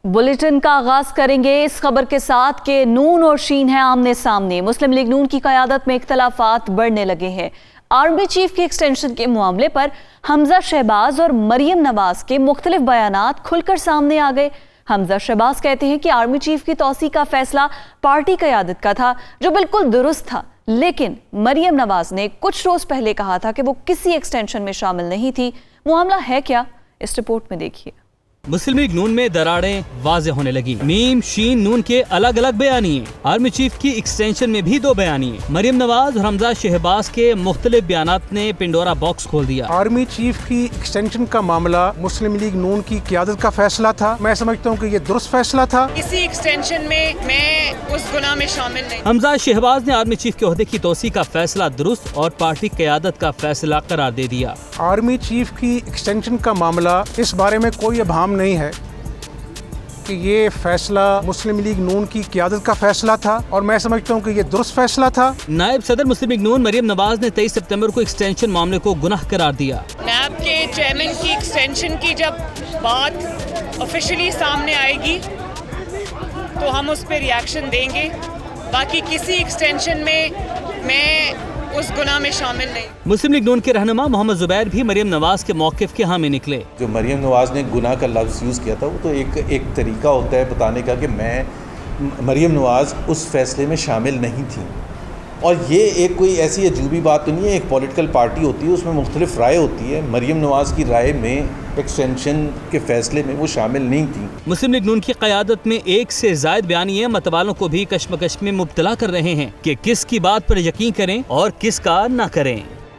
Bulletin کا آغاز کریں گے اس خبر کے ساتھ کہ نون اور شین ہیں آمنے سامنے۔ مسلم لیگ نون کی قیادت میں اختلافات بڑھنے لگے ہیں۔ آرمی چیف کی ایکسٹینشن کے معاملے پر حمزہ شہباز اور مریم نواز کے مختلف بیانات کھل کر سامنے آ گئے۔ حمزہ شہباز کہتے ہیں کہ آرمی چیف کی توسیع کا فیصلہ پارٹی قیادت کا تھا، جو بالکل درست تھا، لیکن مریم نواز نے کچھ روز پہلے کہا تھا کہ وہ کسی ایکسٹینشن میں شامل نہیں تھی۔ معاملہ ہے کیا؟ اس رپورٹ میں دیکھیے۔ مسلم لیگ نون میں دراڑیں واضح ہونے لگی۔ میم شین نون کے الگ الگ بیانیے، آرمی چیف کی ایکسٹینشن میں بھی 2 بیانیے۔ مریم نواز اور حمزہ شہباز کے مختلف بیانات نے پنڈورا باکس کھول دیا۔ آرمی چیف کی ایکسٹینشن کا معاملہ مسلم لیگ نون کی قیادت کا فیصلہ تھا۔ میں سمجھتا ہوں کہ یہ درست فیصلہ تھا۔ کسی ایکسٹینشن میں اس گناہ میں شامل نہیں۔ حمزہ شہباز نے آرمی چیف کے عہدے کی توسیع کا فیصلہ درست اور پارٹی قیادت کا فیصلہ قرار دے دیا۔ آرمی چیف کی ایکسٹینشن کا معاملہ، اس بارے میں کوئی ابہام نہیں ہے کہ یہ فیصلہ مسلم لیگ نون کی قیادت کا فیصلہ تھا، اور میں سمجھتا ہوں کہ یہ درست فیصلہ تھا۔ نائب صدر مسلم لیگ نون مریم نواز نے 23 سپتمبر کو ایکسٹینشن معاملے کو گناہ قرار دیا۔ نیب کے چیئرمین کی ایکسٹینشن کی جب بات آفیشلی سامنے آئے گی تو ہم اس پہ ریاکشن دیں گے۔ باقی کسی ایکسٹینشن میں اس گناہ میں شامل نہیں۔ مسلم لیگ نون کے رہنما محمد زبیر بھی مریم نواز کے موقف کے حامی نکلے۔ جو مریم نواز نے گناہ کا لفظ یوز کیا تھا، وہ تو ایک طریقہ ہوتا ہے بتانے کا کہ مریم نواز اس فیصلے میں شامل نہیں تھی، اور یہ ایک کوئی ایسی عجوبی بات تو نہیں ہے۔ ایک پولیٹیکل پارٹی ہوتی ہے، اس میں مختلف رائے ہوتی ہے۔ مریم نواز کی رائے میں ایکسٹینشن کے فیصلے میں وہ شامل نہیں تھی۔ مسلم لیگ نون کی قیادت میں 1 سے زائد بیانیے متوالوں کو بھی کشمکش میں مبتلا کر رہے ہیں کہ کس کی بات پر یقین کریں اور کس کا نہ کریں۔